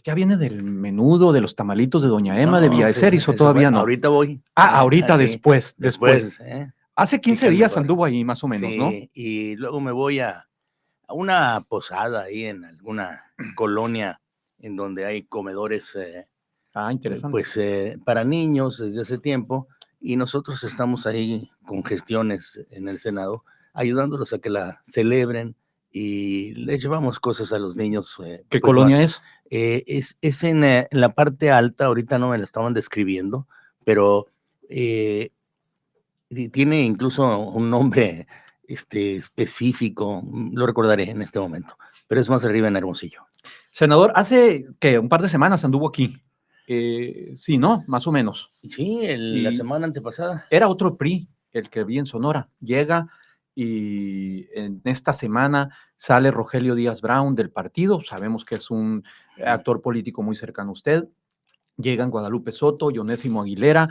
¿Ya viene del menudo, de los tamalitos de Doña Emma de No, Villa de Ceris o todavía no? ahorita voy. Ahorita Sí, después. después, Hace 15 pican días mejor. anduvo ahí más o menos, ¿no? Sí, y luego me voy a una posada ahí en alguna colonia en donde hay comedores, Interesante. pues para niños desde hace tiempo, y nosotros estamos ahí con gestiones en el Senado, ayudándolos a que la celebren y les llevamos cosas a los niños. ¿Qué pues colonia más, es? es en la parte alta, ahorita no me la estaban describiendo, pero tiene incluso un nombre específico, lo recordaré en este momento, pero es más arriba en Hermosillo. Senador, hace que un par de semanas anduvo aquí. Sí, ¿no? Más o menos. Sí, la semana antepasada. Era otro PRI, el que vi en Sonora. Llega y en esta semana sale Rogelio Díaz Brown del partido. Sabemos que es un actor político muy cercano a usted. Llegan Guadalupe Soto, Onésimo Aguilera.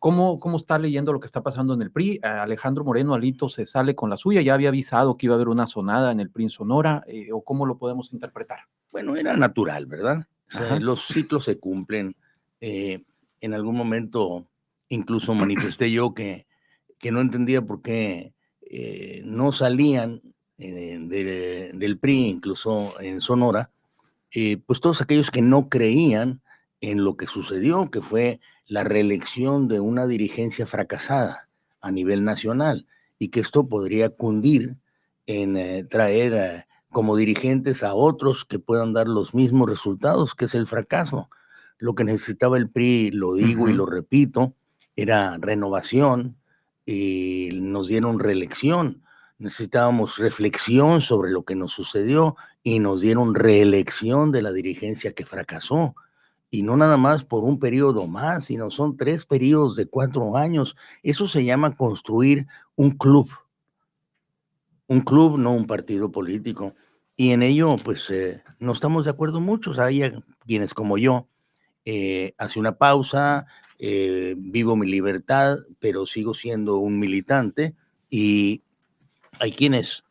¿Cómo está leyendo lo que está pasando en el PRI? Alejandro Moreno Alito se sale con la suya. Ya había avisado que iba a haber una sonada en el PRI en Sonora. ¿O cómo lo podemos interpretar? Bueno, era natural, ¿verdad? O sea, los ciclos se cumplen. En algún momento incluso manifesté yo que no entendía por qué no salían del PRI, incluso en Sonora, pues todos aquellos que no creían en lo que sucedió, que fue la reelección de una dirigencia fracasada a nivel nacional, y que esto podría cundir en traer como dirigentes a otros que puedan dar los mismos resultados, que es el fracaso. Lo que necesitaba el PRI, lo digo y lo repito, era renovación, y nos dieron reelección. Necesitábamos reflexión sobre lo que nos sucedió y nos dieron reelección de la dirigencia que fracasó. Y no nada más por un periodo más, sino son 3 periodos de 4 años. Eso se llama construir un club. Un club, no un partido político. Y en ello, pues, no estamos de acuerdo muchos. Hay quienes como yo, hace una pausa, vivo mi libertad, pero sigo siendo un militante, y hay quienes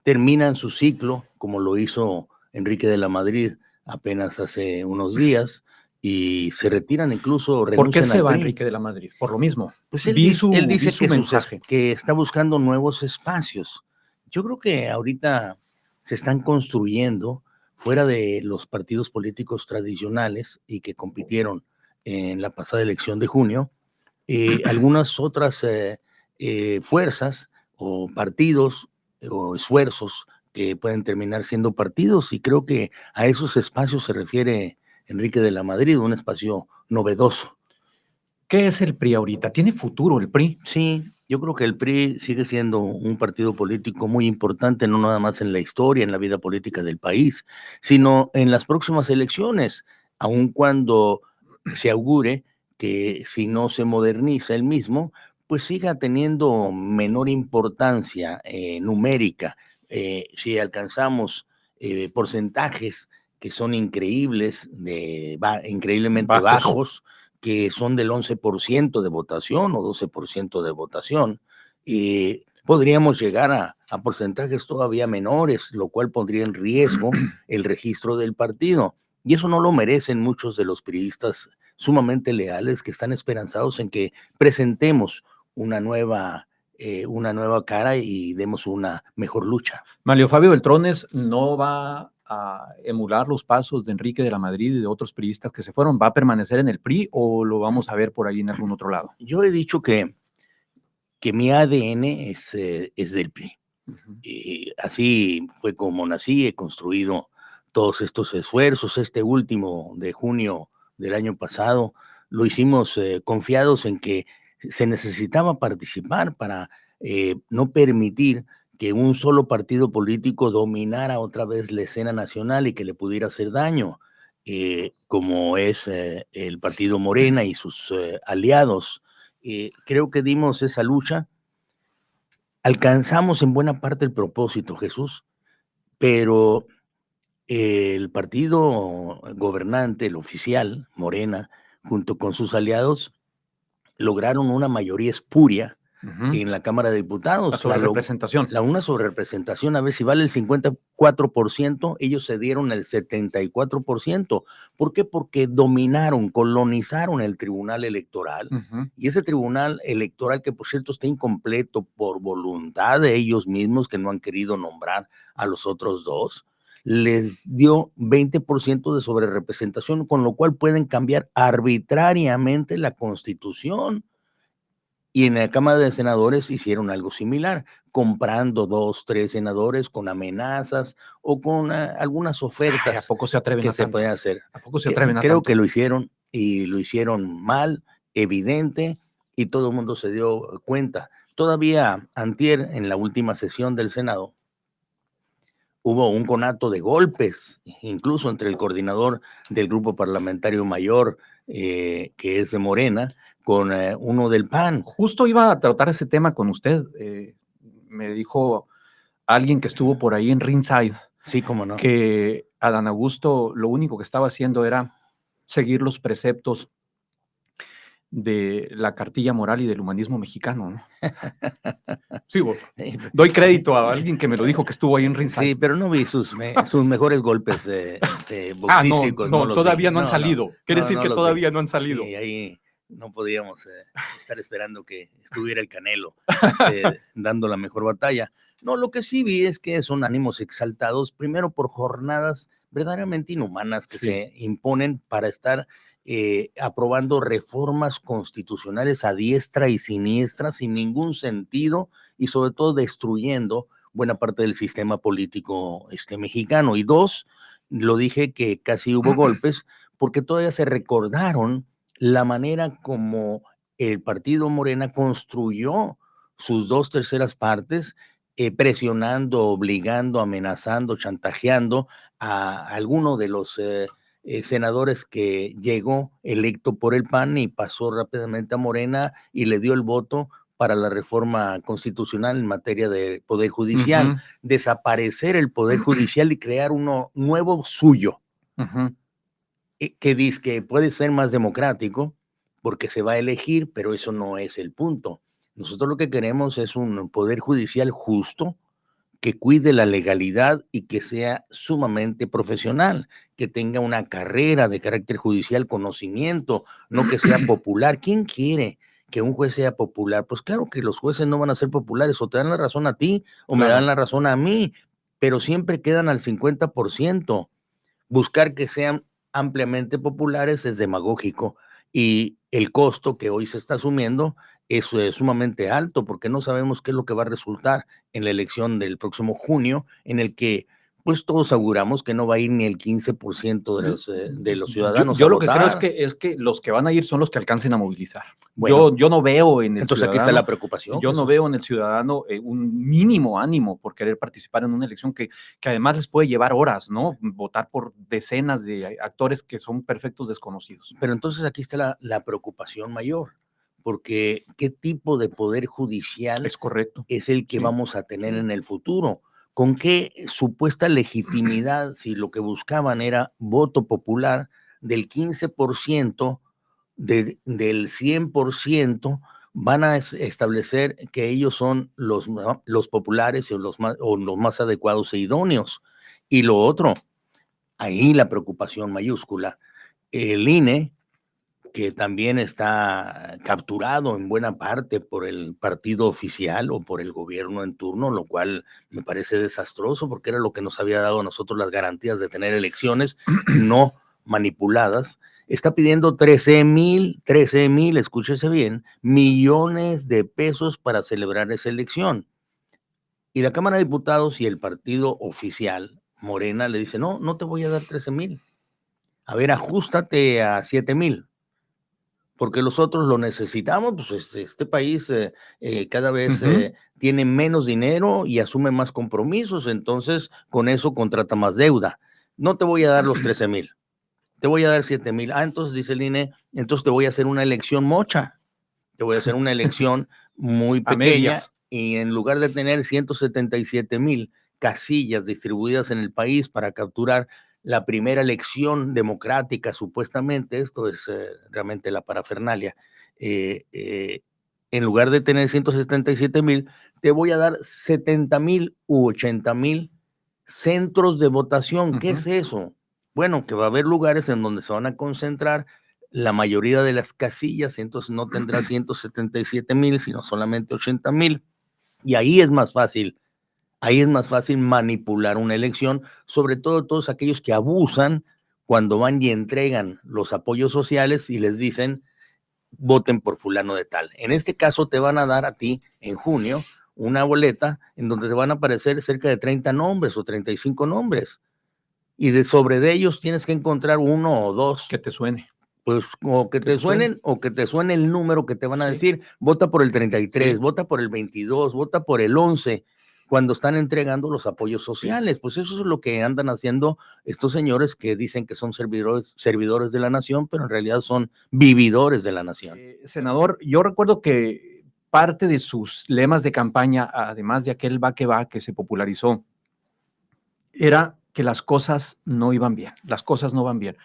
terminan su ciclo, como lo hizo Enrique de la Madrid apenas hace unos días, y se retiran, incluso renuncian. ¿Por qué se va PRI. Enrique de la Madrid? Por lo mismo. Pues él Vi dice su mensaje. que está buscando nuevos espacios. Yo creo que ahorita se están construyendo fuera de los partidos políticos tradicionales y que compitieron en la pasada elección de junio, algunas otras fuerzas o partidos o esfuerzos que pueden terminar siendo partidos, y creo que a esos espacios se refiere Enrique de la Madrid, un espacio novedoso. ¿Qué es el PRI ahorita? ¿Tiene futuro el PRI? Sí, yo creo que el PRI sigue siendo un partido político muy importante, no nada más en la historia, en la vida política del país, sino en las próximas elecciones, aun cuando se augure que si no se moderniza el mismo, pues siga teniendo menor importancia numérica. Si alcanzamos porcentajes que son increíbles, increíblemente bajos, que son del 11% de votación o 12% de votación, y podríamos llegar a porcentajes todavía menores, lo cual pondría en riesgo el registro del partido. Y eso no lo merecen muchos de los priistas sumamente leales que están esperanzados en que presentemos una nueva cara y demos una mejor lucha. Mario Fabio Beltrones no va a emular los pasos de Enrique de la Madrid y de otros priistas que se fueron. ¿Va a permanecer en el PRI o lo vamos a ver por ahí en algún otro lado? Yo he dicho que mi ADN es del PRI. Y así fue como nací, he construido todos estos esfuerzos. Este último de junio del año pasado lo hicimos confiados en que se necesitaba participar para no permitir que un solo partido político dominara otra vez la escena nacional y que le pudiera hacer daño, como es el partido Morena y sus aliados. Creo que dimos esa lucha. Alcanzamos en buena parte el propósito, Jesús, pero el partido gobernante, el oficial, Morena, junto con sus aliados, lograron una mayoría espuria en la Cámara de Diputados. La sobrerepresentación. Una sobrerepresentación, a ver si vale el 54%, ellos cedieron el 74%. ¿Por qué? Porque dominaron, colonizaron el Tribunal Electoral, y ese Tribunal Electoral, que por cierto está incompleto por voluntad de ellos mismos, que no han querido nombrar a los otros dos, les dio 20% de sobrerepresentación, con lo cual pueden cambiar arbitrariamente la Constitución. Y en la Cámara de Senadores hicieron algo similar, comprando 2, 3 senadores con amenazas o con algunas ofertas. ¿A poco se atreven que se pueden hacer? ¿A poco se atreven a Creo tanto? que lo hicieron, y lo hicieron mal, evidente, y todo el mundo se dio cuenta. Todavía antier, en la última sesión del Senado, hubo un conato de golpes, incluso entre el coordinador del grupo parlamentario mayor, que es de Morena, con uno del PAN. Justo iba a tratar ese tema con usted. Me dijo alguien que estuvo por ahí en Ringside, sí, cómo no, que Adán Augusto lo único que estaba haciendo era seguir los preceptos de la cartilla moral y del humanismo mexicano, ¿no? Sí, doy crédito a alguien que me lo dijo, que estuvo ahí en Ringside. Sí, pero no vi sus mejores golpes boxísticos. No, todavía no han salido. Quiere decir que todavía no han salido. Sí, ahí no podíamos estar esperando que estuviera el Canelo dando la mejor batalla. No, lo que sí vi es que son ánimos exaltados, primero por jornadas verdaderamente inhumanas que se imponen para estar aprobando reformas constitucionales a diestra y siniestra, sin ningún sentido, y sobre todo destruyendo buena parte del sistema político mexicano. Y dos, lo dije que casi hubo golpes, porque todavía se recordaron la manera como el partido Morena construyó sus 2/3 partes, presionando, obligando, amenazando, chantajeando a alguno de los senadores que llegó electo por el PAN y pasó rápidamente a Morena y le dio el voto para la reforma constitucional en materia de Poder Judicial, desaparecer el Poder Judicial y crear uno nuevo suyo, que dice que puede ser más democrático porque se va a elegir, pero eso no es el punto. Nosotros lo que queremos es un Poder Judicial justo, que cuide la legalidad y que sea sumamente profesional, que tenga una carrera de carácter judicial, conocimiento, no que sea popular. ¿Quién quiere que un juez sea popular? Pues claro que los jueces no van a ser populares, o te dan la razón a ti o me dan la razón a mí, pero siempre quedan al 50%. Buscar que sean ampliamente populares es demagógico, y el costo que hoy se está asumiendo es sumamente alto, porque no sabemos qué es lo que va a resultar en la elección del próximo junio, en el que pues todos auguramos que no va a ir ni el 15% de los ciudadanos yo a lo que votar. creo es que los que van a ir son los que alcancen a movilizar. Bueno, yo no veo en el entonces ciudadano, aquí está la preocupación. yo no veo en el ciudadano un mínimo ánimo por querer participar en una elección que además les puede llevar horas, ¿no? Votar por decenas de actores que son perfectos desconocidos. Pero entonces aquí está la preocupación mayor, porque ¿qué tipo de poder judicial es correcto? Es el que vamos a tener en el futuro? ¿Con qué supuesta legitimidad, si lo que buscaban era voto popular del 15%, del 100%, van a establecer que ellos son los populares o los más adecuados e idóneos? Y lo otro, ahí la preocupación mayúscula, el INE, que también está capturado en buena parte por el partido oficial o por el gobierno en turno, lo cual me parece desastroso, porque era lo que nos había dado a nosotros las garantías de tener elecciones no manipuladas. Está pidiendo 13,000, escúchese bien, millones de pesos para celebrar esa elección. Y la Cámara de Diputados y el partido oficial, Morena, le dice, no, no te voy a dar 13,000. A ver, ajustate a 7,000. Porque los otros lo necesitamos, pues este país cada vez tiene menos dinero y asume más compromisos, entonces con eso contrata más deuda. No te voy a dar los 13,000, te voy a dar 7,000. Entonces dice el INE, entonces te voy a hacer una elección mocha, te voy a hacer una elección muy pequeña, y en lugar de tener 177,000 casillas distribuidas en el país para capturar la primera elección democrática, supuestamente, esto es realmente la parafernalia, en lugar de tener 177,000, te voy a dar 70,000 u 80,000 centros de votación. ¿Qué es eso? Bueno, que va a haber lugares en donde se van a concentrar la mayoría de las casillas, entonces no tendrá 177,000, sino solamente 80,000. Y ahí es más fácil manipular una elección, sobre todo todos aquellos que abusan cuando van y entregan los apoyos sociales y les dicen, voten por fulano de tal. En este caso te van a dar a ti en junio una boleta en donde te van a aparecer cerca de 30 nombres o 35 nombres. Y sobre de ellos tienes que encontrar uno o dos. Que te suene. Pues o que te suenen o que te suene el número que te van a decir, vota por el 33, vota por el 22, vota por el 11, cuando están entregando los apoyos sociales. Pues eso es lo que andan haciendo estos señores que dicen que son servidores de la nación, pero en realidad son vividores de la nación. Senador, yo recuerdo que parte de sus lemas de campaña, además de aquel va que se popularizó, era que las cosas no iban bien, las cosas no van bien.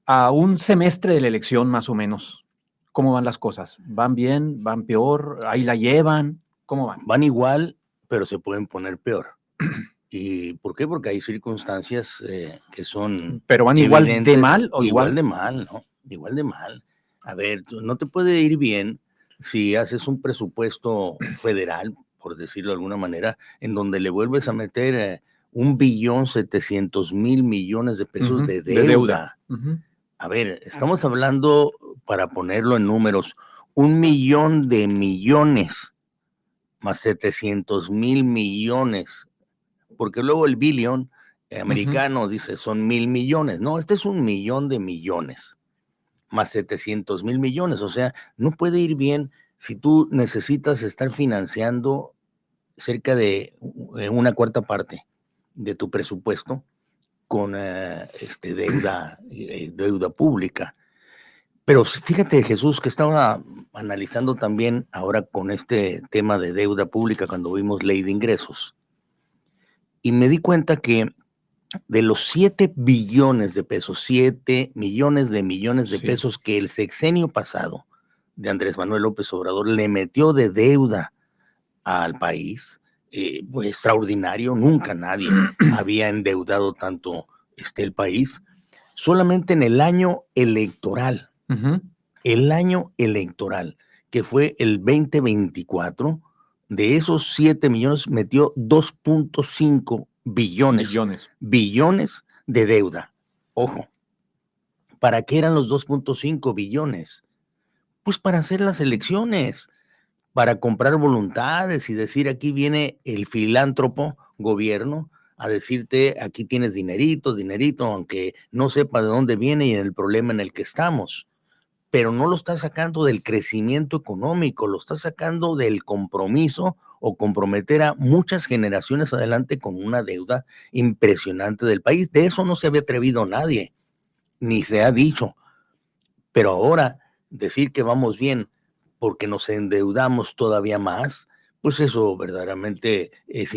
A un semestre de la elección, más o menos, ¿cómo van las cosas? ¿Van bien? ¿Van peor? ¿Ahí la llevan? ¿Cómo van? Van igual, pero se pueden poner peor. ¿Y por qué? Porque hay circunstancias que son ¿Pero van igual de mal o igual de mal, ¿no? Igual de mal. A ver, no te puede ir bien si haces un presupuesto federal, por decirlo de alguna manera, en donde le vuelves a meter 1,700,000,000,000 de pesos de deuda. A ver, estamos hablando, para ponerlo en números, 1,000,000,000,000 más 700,000,000,000, porque luego el billón americano dice son 1,000,000,000. No, este es 1,000,000,000 más 700,000,000,000. O sea, no puede ir bien si tú necesitas estar financiando cerca de una cuarta parte de tu presupuesto con deuda pública. Pero fíjate, Jesús, que estaba analizando también ahora con este tema de deuda pública cuando vimos ley de ingresos. Y me di cuenta que de los 7 billones de pesos, 7 millones de pesos que el sexenio pasado de Andrés Manuel López Obrador le metió de deuda al país, pues extraordinario, nunca nadie había endeudado tanto el país, solamente en el año electoral, que fue el 2024, de esos 7 millones metió 2.5 billones de deuda. Ojo, ¿para qué eran los 2.5 billones? Pues para hacer las elecciones, para comprar voluntades y decir, aquí viene el filántropo gobierno a decirte, aquí tienes dinerito, aunque no sepa de dónde viene y en el problema en el que estamos. Pero no lo está sacando del crecimiento económico, lo está sacando del compromiso o comprometer a muchas generaciones adelante con una deuda impresionante del país. De eso no se había atrevido nadie, ni se ha dicho. Pero ahora decir que vamos bien porque nos endeudamos todavía más, pues eso verdaderamente es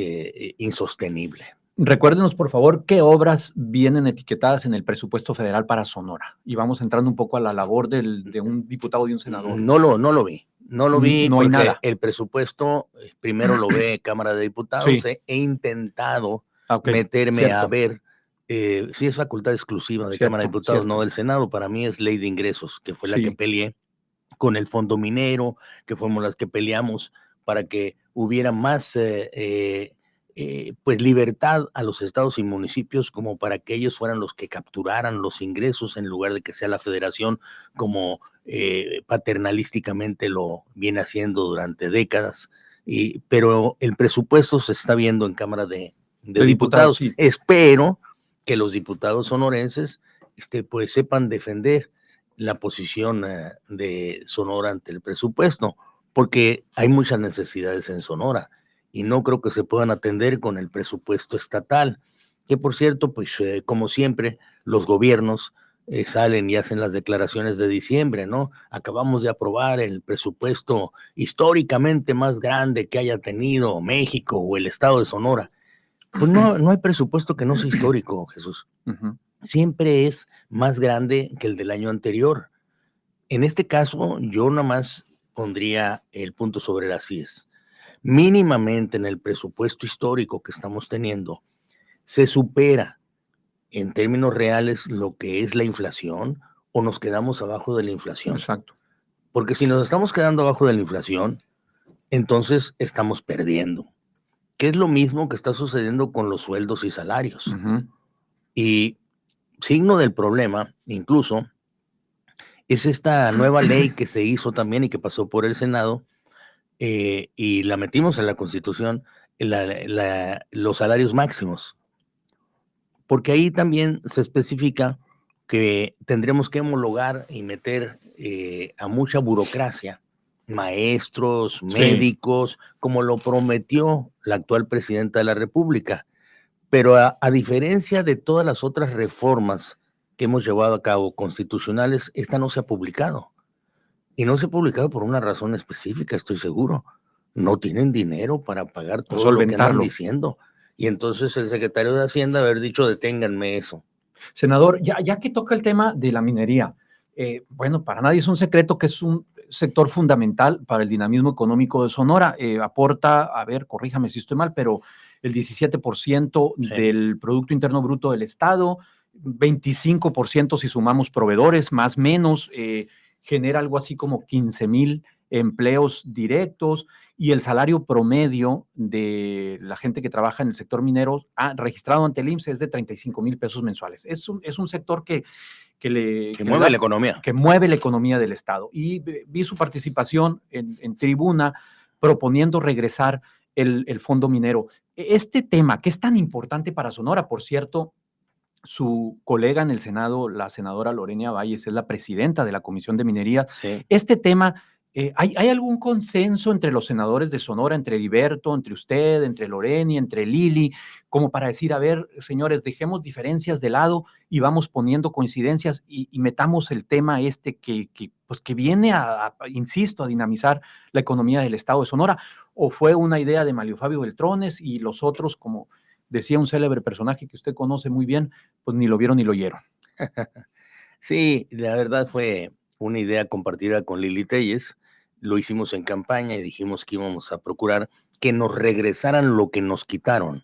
insostenible. Recuérdenos, por favor, qué obras vienen etiquetadas en el presupuesto federal para Sonora. Y vamos entrando un poco a la labor de un diputado y un senador. No lo vi. No lo vi no hay porque nada. El presupuesto primero lo ve Cámara de Diputados. Sí. He intentado meterme a ver si es facultad exclusiva de Cámara de Diputados, no del Senado. Para mí es ley de ingresos, que fue la que peleé con el fondo minero, que fuimos las que peleamos para que hubiera más pues libertad a los estados y municipios, como para que ellos fueran los que capturaran los ingresos en lugar de que sea la federación como paternalísticamente lo viene haciendo durante décadas. Pero el presupuesto se está viendo en Cámara de Diputados. Sí. Espero que los diputados sonorenses pues sepan defender la posición de Sonora ante el presupuesto, porque hay muchas necesidades en Sonora y no creo que se puedan atender con el presupuesto estatal, que por cierto, pues como siempre, los gobiernos salen y hacen las declaraciones de diciembre, ¿no? Acabamos de aprobar el presupuesto históricamente más grande que haya tenido México o el estado de Sonora. Pues no hay presupuesto que no sea histórico, Jesús. Siempre es más grande que el del año anterior. En este caso, yo nada más pondría el punto sobre las IES. Mínimamente en el presupuesto histórico que estamos teniendo, se supera en términos reales lo que es la inflación o nos quedamos abajo de la inflación. Exacto. Porque si nos estamos quedando abajo de la inflación, entonces estamos perdiendo, que es lo mismo que está sucediendo con los sueldos y salarios. Y signo del problema, incluso, es esta nueva ley que se hizo también y que pasó por el Senado, y la metimos en la Constitución, los salarios máximos. Porque ahí también se especifica que tendremos que homologar y meter a mucha burocracia, maestros, médicos, como lo prometió la actual presidenta de la República. Pero a diferencia de todas las otras reformas que hemos llevado a cabo constitucionales, esta no se ha publicado. Y no se ha publicado por una razón específica, estoy seguro. No tienen dinero para pagar todo lo que andan diciendo. Y entonces el secretario de Hacienda haber dicho, deténganme eso. Senador, ya que toca el tema de la minería, bueno, para nadie es un secreto que es un sector fundamental para el dinamismo económico de Sonora. Aporta, a ver, corríjame si estoy mal, pero el 17% del Producto Interno Bruto del Estado, 25% si sumamos proveedores, más o menos, genera algo así como 15,000 empleos directos, y el salario promedio de la gente que trabaja en el sector minero registrado ante el IMSS es de 35,000 pesos mensuales. Es un sector que mueve la economía. Que mueve la economía del Estado. Y vi su participación en tribuna proponiendo regresar el fondo minero. Este tema, que es tan importante para Sonora, por cierto, su colega en el Senado, la senadora Lorena Valles, es la presidenta de la Comisión de Minería. Sí. Este tema, ¿hay algún consenso entre los senadores de Sonora, entre Heriberto, entre usted, entre Lorena, entre Lili, como para decir, a ver, señores, dejemos diferencias de lado y vamos poniendo coincidencias y metamos el tema que viene insisto, a dinamizar la economía del Estado de Sonora? ¿O fue una idea de Mario Fabio Beltrones y los otros, como decía un célebre personaje que usted conoce muy bien, pues ni lo vieron ni lo oyeron? Sí, la verdad fue una idea compartida con Lili Telles. Lo hicimos en campaña y dijimos que íbamos a procurar que nos regresaran lo que nos quitaron.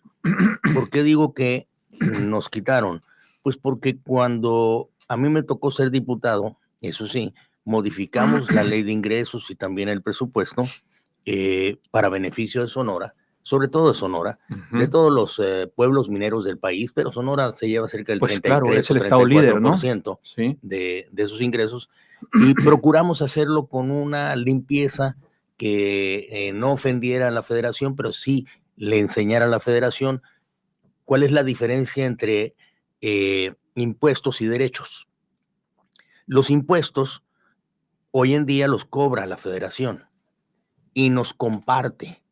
¿Por qué digo que nos quitaron? Pues porque cuando a mí me tocó ser diputado, eso sí, modificamos la ley de ingresos y también el presupuesto para beneficio de Sonora, sobre todo de Sonora, de todos los pueblos mineros del país, pero Sonora se lleva cerca del 33 o 34% ¿no? de sus ingresos, y procuramos hacerlo con una limpieza que no ofendiera a la federación, pero sí le enseñara a la federación cuál es la diferencia entre impuestos y derechos. Los impuestos hoy en día los cobra la federación y nos comparte.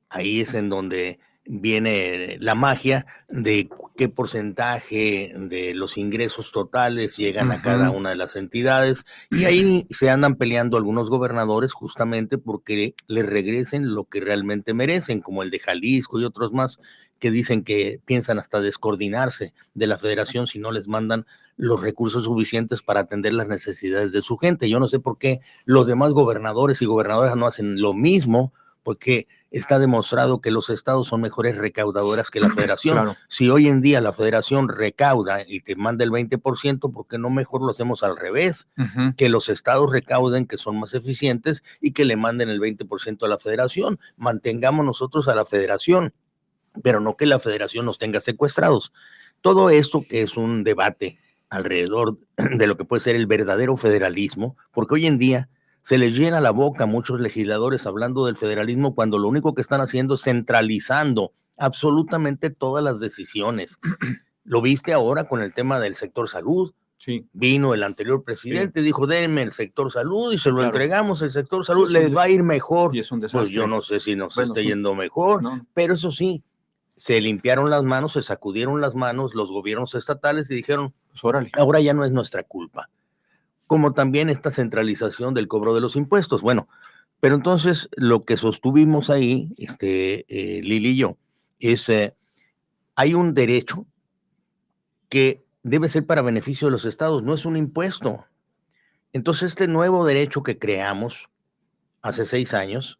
Ahí es en donde viene la magia de qué porcentaje de los ingresos totales llegan a cada una de las entidades, y ahí se andan peleando algunos gobernadores justamente porque les regresen lo que realmente merecen, como el de Jalisco y otros más que dicen que piensan hasta descoordinarse de la federación si no les mandan los recursos suficientes para atender las necesidades de su gente. Yo no sé por qué los demás gobernadores y gobernadoras no hacen lo mismo, porque está demostrado que los estados son mejores recaudadoras que la federación. Claro. Si hoy en día la federación recauda y te manda el 20%, ¿por qué no mejor lo hacemos al revés? Que los estados recauden, que son más eficientes, y que le manden el 20% a la federación. Mantengamos nosotros a la federación, pero no que la federación nos tenga secuestrados. Todo esto que es un debate alrededor de lo que puede ser el verdadero federalismo, porque hoy en día se les llena la boca a muchos legisladores hablando del federalismo cuando lo único que están haciendo es centralizando absolutamente todas las decisiones. Lo viste ahora con el tema del sector salud. Sí. Vino el anterior presidente, dijo, denme el sector salud, y se lo entregamos. El sector salud les va a ir mejor. Y es un desastre. Pues yo no sé si nos esté yendo mejor, no. Pero eso sí, se limpiaron las manos, se sacudieron las manos los gobiernos estatales y dijeron, pues órale, ahora ya no es nuestra culpa. Como también esta centralización del cobro de los impuestos. Bueno, pero entonces lo que sostuvimos ahí, Lili y yo, es hay un derecho que debe ser para beneficio de los estados, no es un impuesto. Entonces este nuevo derecho que creamos hace 6 años,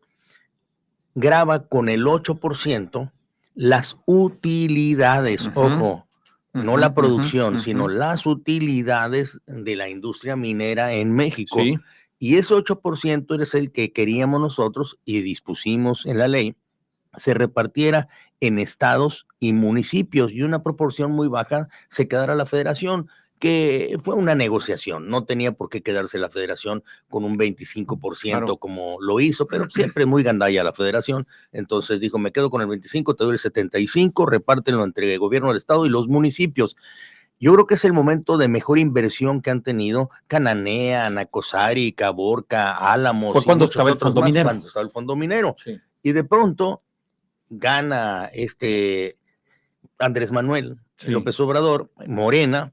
graba con el 8% las utilidades, ojo, no la producción, sino las utilidades de la industria minera en México. Sí. Y ese 8% es el que queríamos nosotros y dispusimos en la ley se repartiera en estados y municipios y una proporción muy baja se quedara la federación, que fue una negociación, no tenía por qué quedarse la federación con un 25% claro, como lo hizo, pero siempre muy gandalla la federación, entonces dijo, me quedo con el 25, te doy el 75, repártenlo entre el gobierno del estado y los municipios. Yo creo que es el momento de mejor inversión que han tenido Cananea, Nacosari, Caborca, Álamos. Fue cuando estaba el fondo minero. Cuando estaba el fondo minero. Sí. Y de pronto gana Andrés Manuel López Obrador, Morena,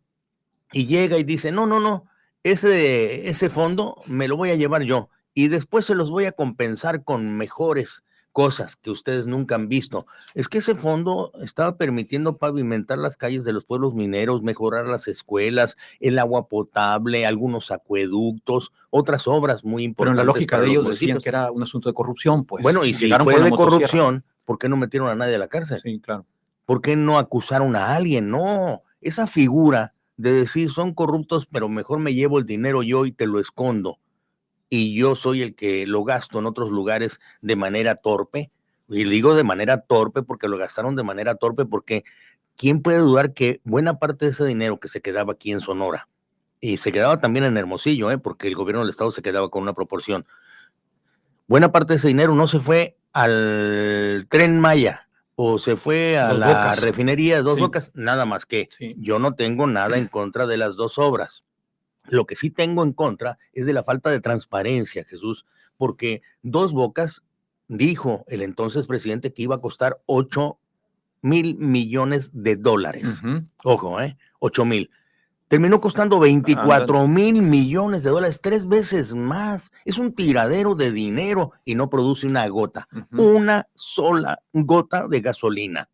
y llega y dice, no, ese fondo me lo voy a llevar yo y después se los voy a compensar con mejores cosas que ustedes nunca han visto. Es que ese fondo estaba permitiendo pavimentar las calles de los pueblos mineros, mejorar las escuelas, el agua potable, algunos acueductos, otras obras muy importantes. Pero en la lógica de ellos decían que era un asunto de corrupción, pues. Bueno, y si fue de corrupción, ¿por qué no metieron a nadie a la cárcel? Sí, claro. ¿Por qué no acusaron a alguien? No, esa figura de decir son corruptos, pero mejor me llevo el dinero yo y te lo escondo. Y yo soy el que lo gasto en otros lugares de manera torpe. Y digo de manera torpe porque lo gastaron de manera torpe porque ¿quién puede dudar que buena parte de ese dinero que se quedaba aquí en Sonora y se quedaba también en Hermosillo, porque el gobierno del estado se quedaba con una proporción, buena parte de ese dinero no se fue al Tren Maya o se fue a la refinería de Dos Bocas, nada más que yo no tengo nada en contra de las dos obras. Lo que sí tengo en contra es de la falta de transparencia, Jesús, porque Dos Bocas dijo el entonces presidente que iba a costar 8,000 millones de dólares. Ojo, 8,000. Terminó costando 24,000 millones de dólares, 3 veces más. Es un tiradero de dinero y no produce una gota, una sola gota de gasolina.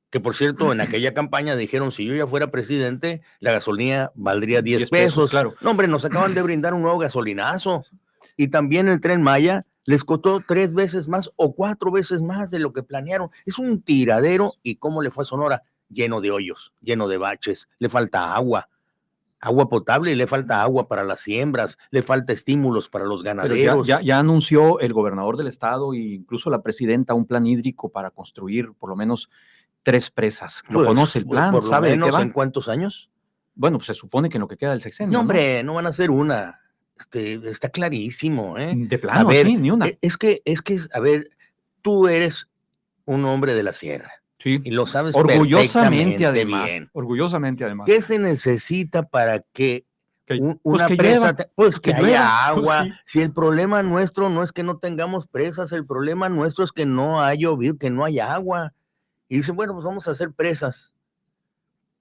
Que por cierto, en aquella campaña dijeron, si yo ya fuera presidente, la gasolina valdría 10 pesos. Claro. No, hombre, nos acaban de brindar un nuevo gasolinazo. Y también el Tren Maya les costó 3 veces más o 4 veces más de lo que planearon. Es un tiradero. ¿Y cómo le fue a Sonora? Lleno de hoyos, lleno de baches, le falta agua potable, le falta agua para las siembras, le falta estímulos para los ganaderos. Pero ya anunció el gobernador del estado e incluso la presidenta un plan hídrico para construir por lo menos 3 presas. ¿Lo conoce el plan? Por lo ¿sabe menos de qué va? ¿En cuántos años? Bueno, pues se supone que en lo que queda del sexenio. No, hombre, no van a hacer una. Está clarísimo, De plano, a ver, sí, ni una. Es que, a ver, tú eres un hombre de la sierra. Sí. Y lo sabes orgullosamente además, bien. Orgullosamente además. ¿Qué se necesita para que una presa, que haya agua? Pues sí. Si el problema nuestro no es que no tengamos presas, el problema nuestro es que no ha llovido, que no haya agua. Y dicen, bueno, pues vamos a hacer presas.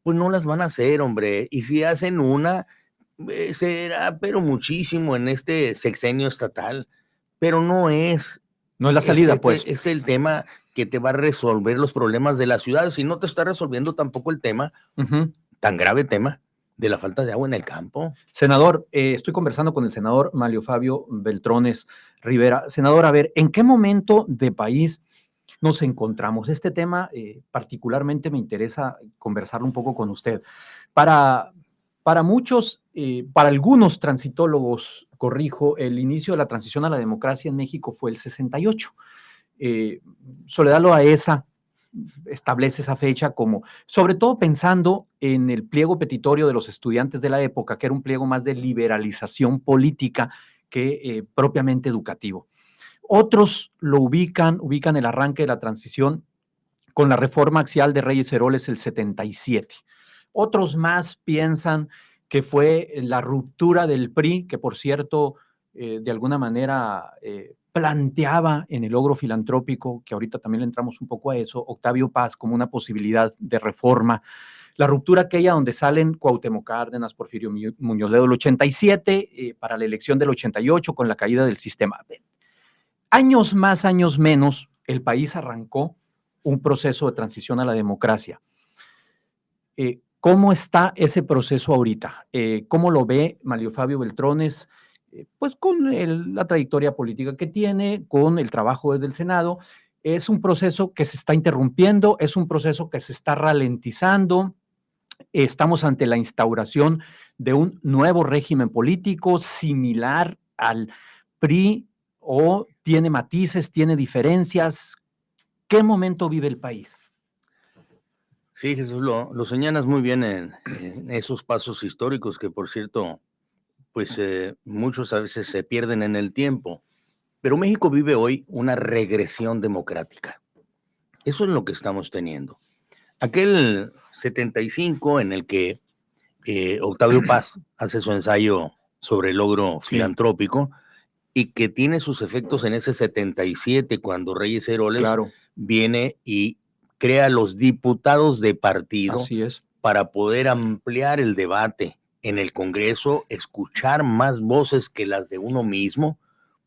Pues no las van a hacer, hombre. Y si hacen una, será, pero muchísimo en este sexenio estatal. Pero no es. No es la salida, pues. Es el tema que te va a resolver los problemas de la ciudad. Si no te está resolviendo tampoco el tema, tan grave tema, de la falta de agua en el campo. Senador, estoy conversando con el senador Manlio Fabio Beltrones Rivera. Senador, a ver, ¿en qué momento de país nos encontramos? Este tema particularmente me interesa conversarlo un poco con usted. Para muchos, para algunos transitólogos, corrijo, el inicio de la transición a la democracia en México fue el 68. Soledad Loaesa establece esa fecha como, sobre todo pensando en el pliego petitorio de los estudiantes de la época, que era un pliego más de liberalización política que propiamente educativo. Otros lo ubican el arranque de la transición con la reforma axial de Reyes Heroles el 77. Otros más piensan que fue la ruptura del PRI, que por cierto, de alguna manera planteaba en el logro filantrópico, que ahorita también le entramos un poco a eso, Octavio Paz como una posibilidad de reforma. La ruptura aquella donde salen Cuauhtémoc Cárdenas, Porfirio Muñoz Ledo, el 87, para la elección del 88 con la caída del sistema. Años más, años menos, el país arrancó un proceso de transición a la democracia. ¿Cómo está ese proceso ahorita? ¿Cómo lo ve Manlio Fabio Beltrones? pues con la trayectoria política que tiene, con el trabajo desde el Senado. Es un proceso que se está interrumpiendo, es un proceso que se está ralentizando. Estamos ante la instauración de un nuevo régimen político similar al PRI o tiene matices, tiene diferencias. ¿Qué momento vive el país? Sí, Jesús, lo señalas muy bien en esos pasos históricos que, por cierto, pues muchos a veces se pierden en el tiempo. Pero México vive hoy una regresión democrática. Eso es lo que estamos teniendo. Aquel 75 en el que Octavio Paz hace su ensayo sobre el logro filantrópico y que tiene sus efectos en ese 77 cuando Reyes Heroles viene y crea los diputados de partido para poder ampliar el debate en el Congreso, escuchar más voces que las de uno mismo,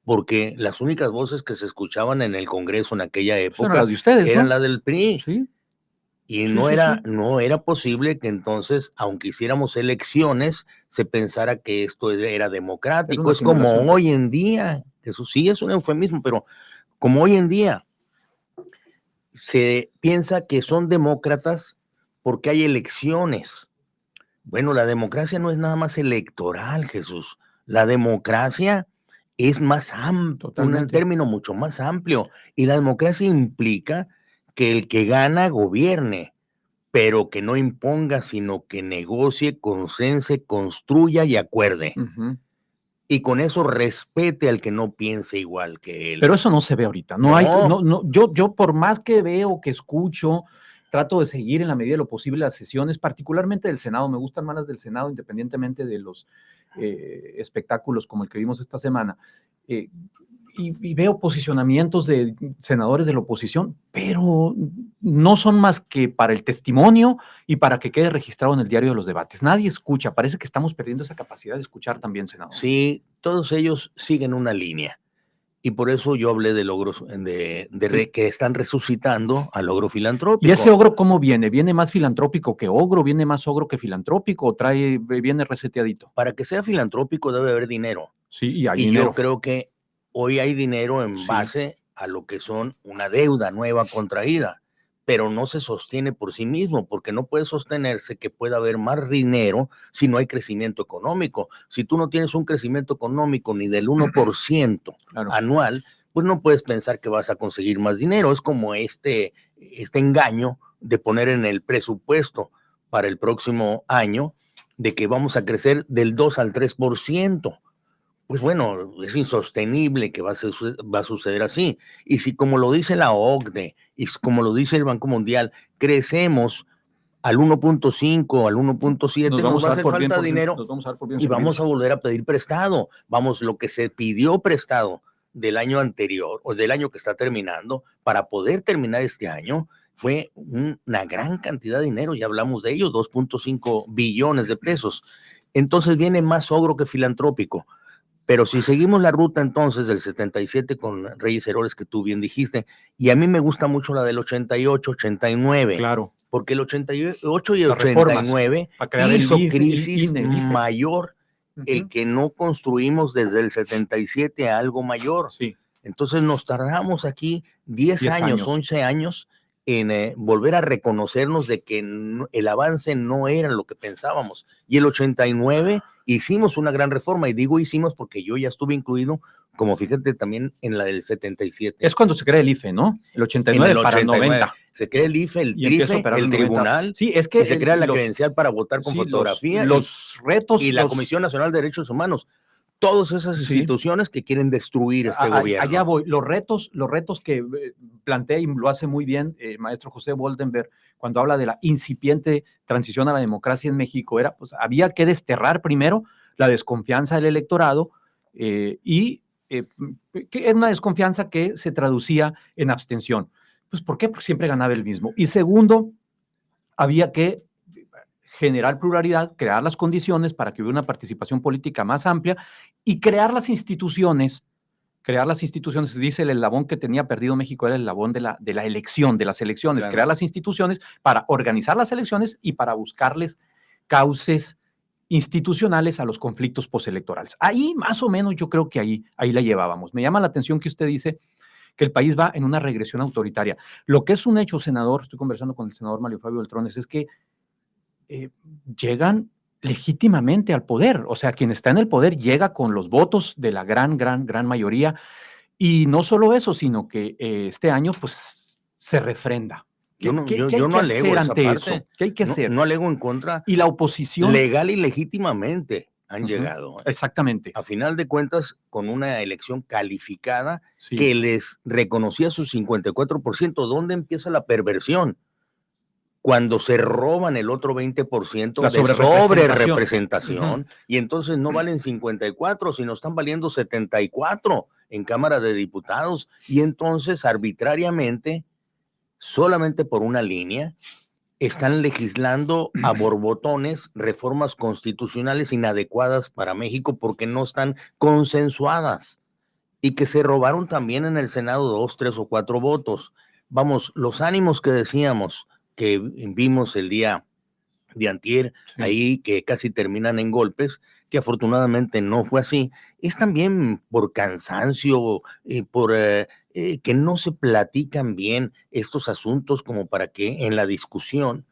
porque las únicas voces que se escuchaban en el Congreso en aquella época eran las de ustedes, eran ¿no? las del PRI. Sí. Y no era posible que entonces, aunque hiciéramos elecciones, se pensara que esto era democrático. Es como hoy en día, eso sí es un eufemismo, pero como hoy en día se piensa que son demócratas porque hay elecciones. Bueno, la democracia no es nada más electoral, Jesús. La democracia es más amplio, un término mucho más amplio. Y la democracia implica que el que gana gobierne, pero que no imponga, sino que negocie, consense, construya y acuerde. Y con eso respete al que no piense igual que él. Pero eso no se ve ahorita. Yo por más que veo, que escucho, trato de seguir en la medida de lo posible las sesiones, particularmente del Senado. Me gustan más las del Senado, independientemente de los espectáculos como el que vimos esta semana. Y veo posicionamientos de senadores de la oposición, pero no son más que para el testimonio y para que quede registrado en el diario de los debates. Nadie escucha, parece que estamos perdiendo esa capacidad de escuchar también, senador. Sí, todos ellos siguen una línea. Y por eso yo hablé de logros, que están resucitando al ogro filantrópico. ¿Y ese ogro cómo viene? ¿Viene más filantrópico que ogro? ¿Viene más ogro que filantrópico? ¿O viene reseteadito? Para que sea filantrópico debe haber dinero. Sí, y hay dinero. Yo creo que hoy hay dinero en base a lo que son una deuda nueva contraída, pero no se sostiene por sí mismo, porque no puede sostenerse que pueda haber más dinero si no hay crecimiento económico. Si tú no tienes un crecimiento económico ni del 1% anual, pues no puedes pensar que vas a conseguir más dinero. Es como este engaño de poner en el presupuesto para el próximo año de que vamos a crecer del 2 al 3%. Pues bueno, es insostenible que va a suceder así. Y si, como lo dice la OCDE y como lo dice el Banco Mundial, crecemos al 1.5, al 1.7, nos va a hacer falta dinero y vamos a volver a pedir prestado. Vamos, lo que se pidió prestado del año anterior o del año que está terminando, para poder terminar este año, fue una gran cantidad de dinero. Ya hablamos de ello, 2.5 billones de pesos. Entonces viene más ogro que filantrópico. Pero si seguimos la ruta entonces del 77 con Reyes Heroles, que tú bien dijiste, y a mí me gusta mucho la del 88, 89. Claro. Porque el 88 y el 89 hizo crisis mayor, el que no construimos desde el 77 a algo mayor. Sí. Entonces nos tardamos aquí 10 años, 11 años en volver a reconocernos de que el avance no era lo que pensábamos. Y el 89 hicimos una gran reforma, y digo hicimos porque yo ya estuve incluido, como fíjate, también en la del 77. Es cuando se crea el IFE, ¿no? El 89 para el 90. Se crea el IFE, el TRIFE, el tribunal, sí, es que se crea la credencial para votar con fotografía, los retos, y la Comisión Nacional de Derechos Humanos. Todas esas instituciones que quieren destruir este gobierno. Allá voy. Los retos que plantea, y lo hace muy bien maestro José Boldenberg, cuando habla de la incipiente transición a la democracia en México, era, pues, había que desterrar primero la desconfianza del electorado que era una desconfianza que se traducía en abstención. Pues, ¿por qué? Porque siempre ganaba el mismo. Y segundo, había que generar pluralidad, crear las condiciones para que hubiera una participación política más amplia y crear las instituciones, dice el eslabón que tenía perdido México, era el eslabón de la elección, de las elecciones, claro. Crear las instituciones para organizar las elecciones y para buscarles cauces institucionales a los conflictos postelectorales. Ahí más o menos yo creo que ahí la llevábamos. Me llama la atención que usted dice que el país va en una regresión autoritaria. Lo que es un hecho, senador, estoy conversando con el senador Mario Fabio Beltrones, es que llegan legítimamente al poder. O sea, quien está en el poder llega con los votos de la gran mayoría. Y no solo eso, sino que este año pues se refrenda. ¿Qué hay que hacer ante eso? ¿Qué hay que hacer? No alego en contra. Y la oposición. Legal y legítimamente han llegado. Exactamente. A final de cuentas, con una elección calificada que les reconocía su 54%. ¿Dónde empieza la perversión? Cuando se roban el otro 20% de sobrerepresentación, y entonces no valen 54, sino están valiendo 74 en Cámara de Diputados, y entonces arbitrariamente, solamente por una línea, están legislando a borbotones reformas constitucionales inadecuadas para México porque no están consensuadas, y que se robaron también en el Senado 2, 3 o 4 votos. Vamos, los ánimos que decíamos que vimos el día de antier, ahí que casi terminan en golpes, que afortunadamente no fue así, es también por cansancio, por que no se platican bien estos asuntos como para que en la discusión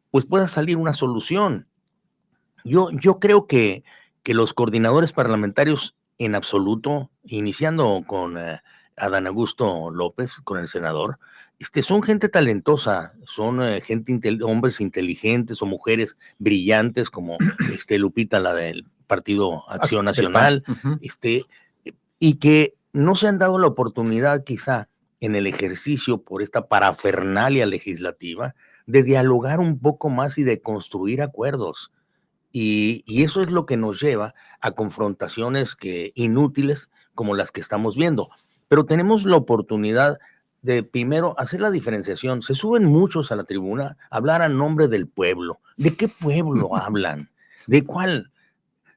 pues pueda salir una solución. Yo creo que los coordinadores parlamentarios en absoluto, iniciando con Adán Augusto López, con el senador, son gente talentosa, son hombres inteligentes o mujeres brillantes como Lupita, la del Partido Acción Nacional, y que no se han dado la oportunidad quizá en el ejercicio por esta parafernalia legislativa de dialogar un poco más y de construir acuerdos. Y eso es lo que nos lleva a confrontaciones inútiles como las que estamos viendo. Pero tenemos la oportunidad de primero hacer la diferenciación. Se suben muchos a la tribuna a hablar a nombre del pueblo. ¿De qué pueblo hablan? ¿De cuál?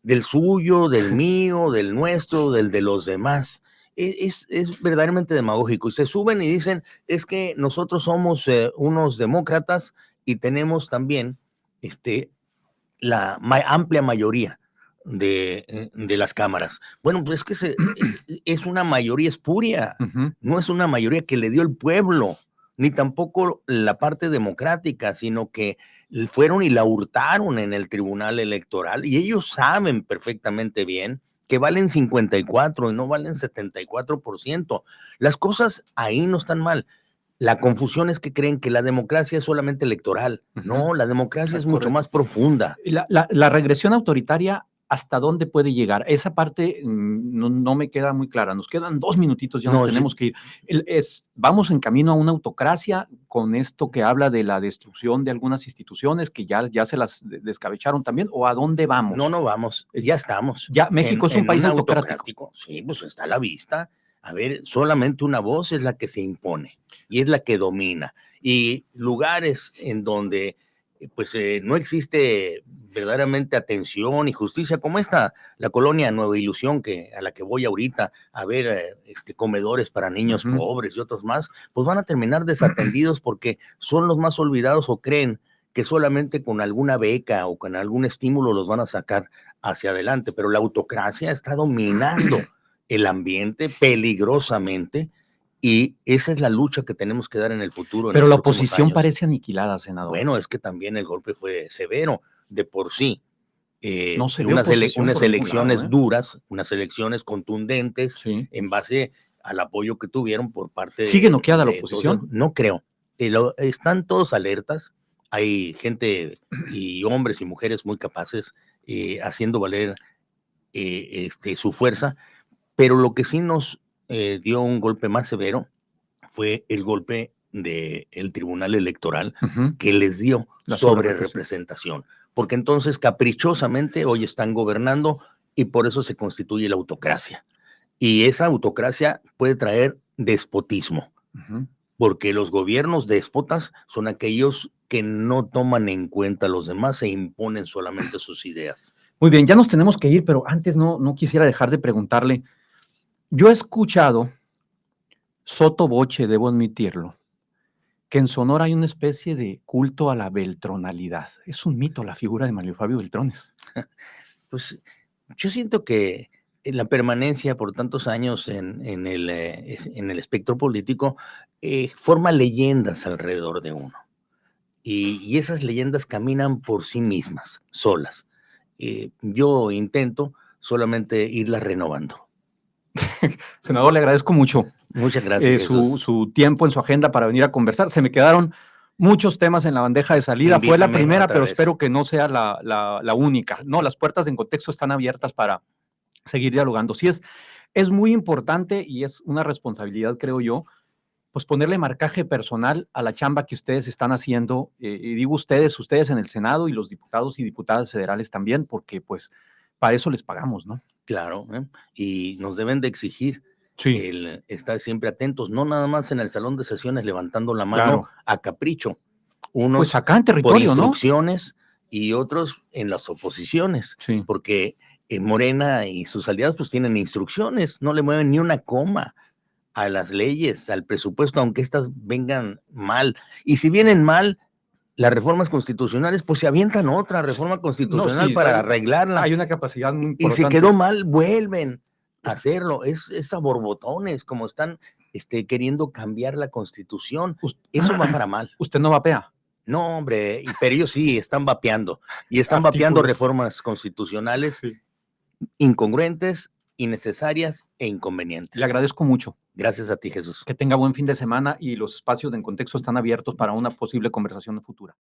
¿Del suyo, del mío, del nuestro, del de los demás? Es verdaderamente demagógico. Y se suben y dicen, es que nosotros somos unos demócratas y tenemos también la amplia mayoría de las cámaras. Bueno, pues es que es una mayoría espuria, no es una mayoría que le dio el pueblo, ni tampoco la parte democrática, sino que fueron y la hurtaron en el Tribunal Electoral, y ellos saben perfectamente bien que valen 54 y no valen 74%. Las cosas ahí no están mal. La confusión es que creen que la democracia es solamente electoral. No, la democracia es mucho más profunda. La regresión autoritaria, ¿hasta dónde puede llegar? Esa parte no me queda muy clara. Nos quedan 2 minutitos, ya nos tenemos que ir. ¿Vamos en camino a una autocracia con esto que habla de la destrucción de algunas instituciones que ya se las descabecharon también? ¿O a dónde vamos? No vamos, ya estamos. Ya México es un país autocrático. Sí, pues está a la vista. A ver, solamente una voz es la que se impone y es la que domina. Y lugares en donde pues no existe verdaderamente atención y justicia, como la colonia Nueva Ilusión, a la que voy ahorita a ver comedores para niños pobres y otros más, pues van a terminar desatendidos porque son los más olvidados o creen que solamente con alguna beca o con algún estímulo los van a sacar hacia adelante. Pero la autocracia está dominando el ambiente peligrosamente, y esa es la lucha que tenemos que dar en el futuro. Pero la oposición parece aniquilada, senador. Bueno, es que también el golpe fue severo de por sí. No se ve unas elecciones duras, unas elecciones contundentes, en base al apoyo que tuvieron por parte de... ¿Sigue noqueada la oposición? No creo. Están todos alertas. Hay gente y hombres y mujeres muy capaces haciendo valer su fuerza, pero lo que sí nos dio un golpe más severo fue el golpe del Tribunal Electoral, que les dio sobrerepresentación, porque entonces caprichosamente hoy están gobernando y por eso se constituye la autocracia. Y esa autocracia puede traer despotismo, porque los gobiernos déspotas son aquellos que no toman en cuenta a los demás e imponen solamente sus ideas. Muy bien, ya nos tenemos que ir, pero antes no quisiera dejar de preguntarle. Yo he escuchado, sotto voce, debo admitirlo, que en Sonora hay una especie de culto a la beltronalidad. Es un mito la figura de Mario Fabio Beltrones. Pues yo siento que la permanencia por tantos años en el espectro político forma leyendas alrededor de uno. Y esas leyendas caminan por sí mismas, solas. Yo intento solamente irlas renovando. Senador, le agradezco mucho Muchas gracias, Jesús. su tiempo en su agenda para venir a conversar. Se me quedaron muchos temas en la bandeja de salida. Fue la Invítame primera, otra pero vez. espero que no sea la única. No, las puertas En Contexto están abiertas para seguir dialogando. Sí, es muy importante y es una responsabilidad, creo yo, pues ponerle marcaje personal a la chamba que ustedes están haciendo, y digo ustedes en el Senado y los diputados y diputadas federales también, porque pues para eso les pagamos, ¿no? Claro, y nos deben de exigir Sí, el estar siempre atentos, no nada más en el salón de sesiones levantando la mano claro. a capricho, Pues unos acá en por territorio, ¿no? instrucciones y otros en las oposiciones, Sí. porque Morena y sus aliados pues tienen instrucciones, no le mueven ni una coma a las leyes, al presupuesto, aunque estas vengan mal. Y si vienen mal las reformas constitucionales, pues se avientan otra reforma No, constitucional sí, para arreglarla. hay una capacidad muy Y si importante. quedó mal, vuelven a hacerlo. Es a borbotones, como están queriendo cambiar la constitución. Eso va para mal. Usted no vapea. No, hombre, pero ellos sí están vapeando. Y están vapeando Artículos. reformas constitucionales Sí. incongruentes, innecesarias e Le inconvenientes. agradezco mucho. Gracias a ti, Jesús. Que tenga buen fin de semana y los espacios de En Contexto están abiertos para una posible conversación futura.